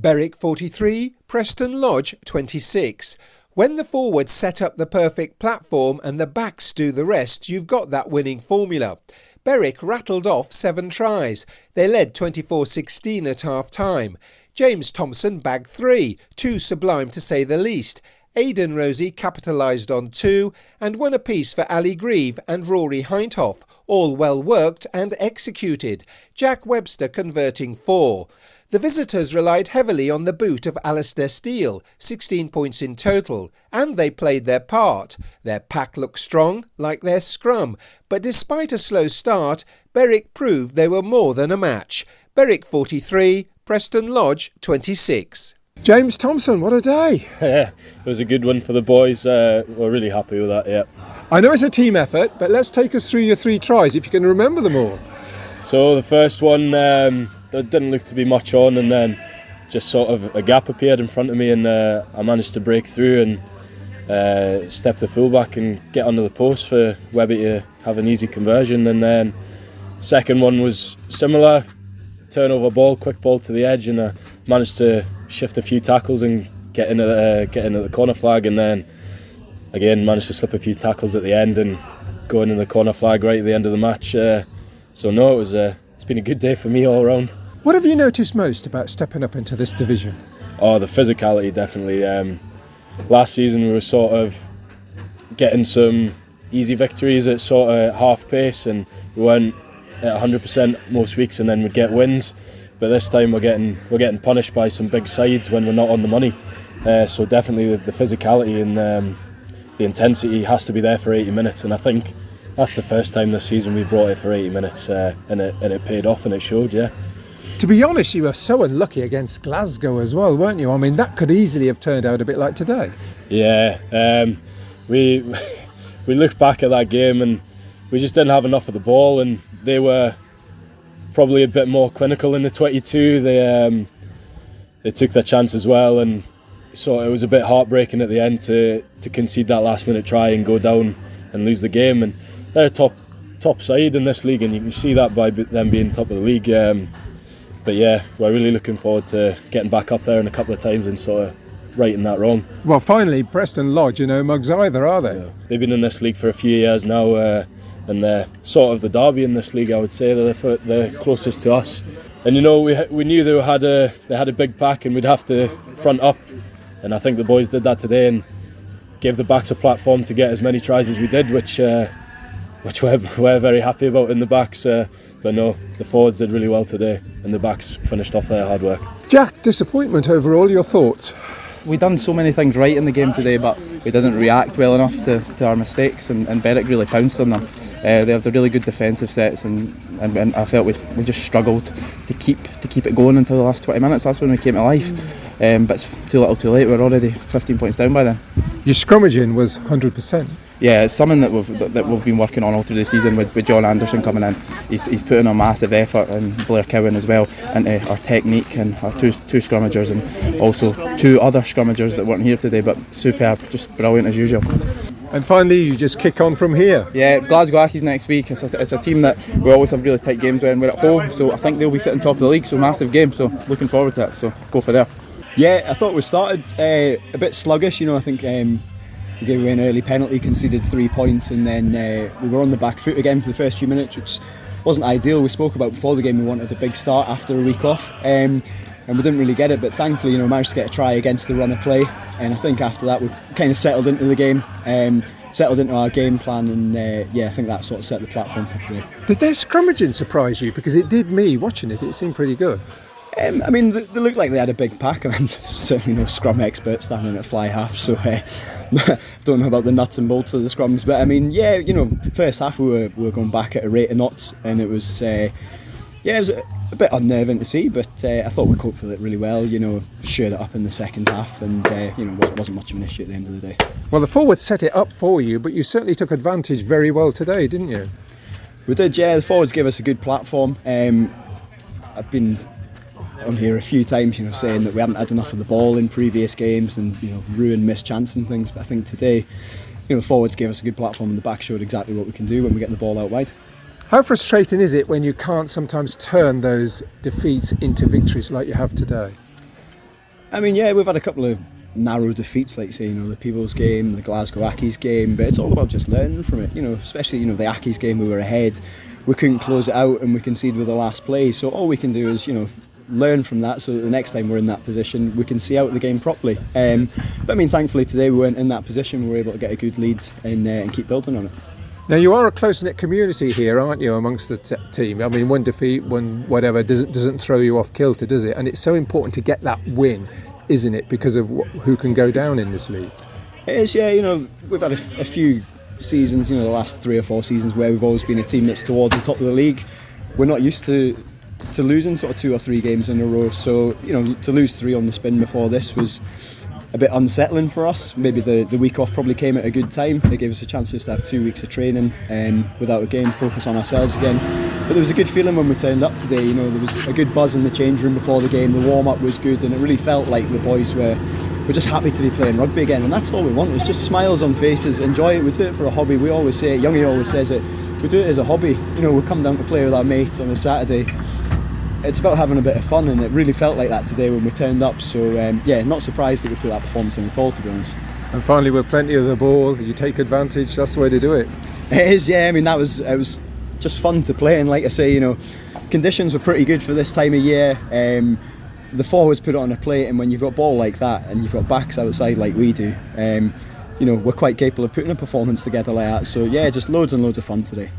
Berwick 43, Preston Lodge 26. When the forwards set up the perfect platform and the backs do the rest, you've got that winning formula. Berwick rattled off 7 tries. They led 24-16 at half-time. James Thompson bagged 3, too sublime to say the least. Aidan Rosie capitalised on 2 and won a piece for Ali Grieve and Rory Hindhoff, all well worked and executed. Jack Webster converting 4. The visitors relied heavily on the boot of Alistair Steele, 16 points in total, and they played their part. Their pack looked strong, like their scrum, but despite a slow start, Berwick proved they were more than a match. Berwick 43, Preston Lodge 26. James Thompson, what a day. Yeah, it was a good one for the boys. We're really happy with that, yeah. I know it's a team effort, but let's take us through your 3 tries, if you can remember them all. So the first one, there didn't look to be much on, and then just sort of a gap appeared in front of me, and I managed to break through and step the fullback and get under the post for Webby to have an easy conversion. And then second one was similar, turnover ball, quick ball to the edge, and I managed to shift a few tackles and get into the corner flag, and then again managed to slip a few tackles at the end and go into the corner flag right at the end of the match. So no, it's been a good day for me all around. What have you noticed most about stepping up into this division? Oh, the physicality, definitely. Last season we were sort of getting some easy victories at sort of half pace, and we weren't at 100% most weeks, and then we'd get wins. But this time we're getting punished by some big sides when we're not on the money. So definitely the physicality and the intensity has to be there for 80 minutes, and I think that's the first time this season we brought it for 80 minutes, and it paid off, and it showed, yeah. To be honest, you were so unlucky against Glasgow as well, weren't you? I mean, that could easily have turned out a bit like today. Yeah, we looked back at that game and we just didn't have enough of the ball, and they were probably a bit more clinical in the 22. They took their chance as well, and so it was a bit heartbreaking at the end to concede that last minute try and go down and lose the game. And they're a top side in this league, and you can see that by them being top of the league. But yeah, we're really looking forward to getting back up there in a couple of times and sort of righting that wrong. Well, finally, Preston Lodge, no mugs either, are they? Yeah. They've been in this league for a few years now, and they're sort of the derby in this league, I would say. They're closest to us. And we knew they had a big pack and we'd have to front up. And I think the boys did that today and gave the backs a platform to get as many tries as we did, which we're very happy about in the backs. But no, the forwards did really well today and the backs finished off their hard work. Jack, disappointment overall, your thoughts? We done so many things right in the game today, but we didn't react well enough to our mistakes, and Berwick really pounced on them. They had the really good defensive sets, and I felt we just struggled to keep it going until the last 20 minutes. That's when we came to life. But it's too little too late. We're already 15 points down by then. Your scrummaging was 100%. Yeah, it's something that we've been working on all through the season with John Anderson coming in. He's putting a massive effort, and Blair Cowan as well, into our technique and our two scrummagers, and also 2 other scrummagers that weren't here today, but superb, just brilliant as usual. And finally, you just kick on from here. Yeah, Glasgow Accies next week. It's a team that we always have really tight games when we're at home, so I think they'll be sitting top of the league, so massive game, so looking forward to it, so go for there. Yeah, I thought we started a bit sluggish. I think we gave away an early penalty, conceded 3 points, and then we were on the back foot again for the first few minutes, which wasn't ideal. We spoke about before the game we wanted a big start after a week off, and we didn't really get it, but thankfully managed to get a try against the run of play, and I think after that we kind of settled into the game, settled into our game plan, and I think that sort of set the platform for today. Did their scrummaging surprise you? Because it did me watching it seemed pretty good. They looked like they had a big pack. I'm certainly no scrum expert standing at fly half, so I don't know about the nuts and bolts of the scrums. But first half we were going back at a rate of knots, and it was it was a bit unnerving to see. But I thought we coped with it really well. Shored it up in the second half, and wasn't much of an issue at the end of the day. Well, the forwards set it up for you, but you certainly took advantage very well today, didn't you? We did, yeah. The forwards gave us a good platform. I've been on here a few times, saying that we haven't had enough of the ball in previous games and ruined missed chances and things. But I think today, the forwards gave us a good platform, and the back showed exactly what we can do when we get the ball out wide. How frustrating is it when you can't sometimes turn those defeats into victories like you have today? I mean, yeah, we've had a couple of narrow defeats, like say, the Peebles game, the Glasgow Accies game, but it's all about just learning from it, especially, the Accies game we were ahead, we couldn't close it out and we conceded with the last play, so all we can do is, learn from that so that the next time we're in that position we can see out the game properly. But I mean, thankfully today we weren't in that position, we were able to get a good lead and keep building on it. Now you are a close-knit community here, aren't you, amongst the team? I mean, one defeat, one whatever, doesn't throw you off kilter, does it? And it's so important to get that win, isn't it, because of who can go down in this league? It is, yeah. We've had a few seasons, the last 3 or 4 seasons where we've always been a team that's towards the top of the league. We're not used to losing sort of 2 or 3 games in a row, so to lose 3 on the spin before this was a bit unsettling for us. Maybe the week off probably came at a good time. It gave us a chance just to have 2 weeks of training without again focus on ourselves again. But there was a good feeling when we turned up today. There was a good buzz in the change room before the game. The warm up was good, and it really felt like the boys were just happy to be playing rugby again. And that's all we want. It's just smiles on faces. Enjoy it. We do it for a hobby. We always say it. Youngie always says it. We do it as a hobby. We come down to play with our mates on a Saturday. It's about having a bit of fun, and it really felt like that today when we turned up. So yeah, not surprised that we put that performance in at all, to be honest. And finally, with plenty of the ball, you take advantage. That's the way to do it. It is, yeah. I mean, it was just fun to play, and like I say, conditions were pretty good for this time of year. The forwards put it on a plate, and when you've got ball like that and you've got backs outside like we do, we're quite capable of putting a performance together like that. So yeah, just loads and loads of fun today.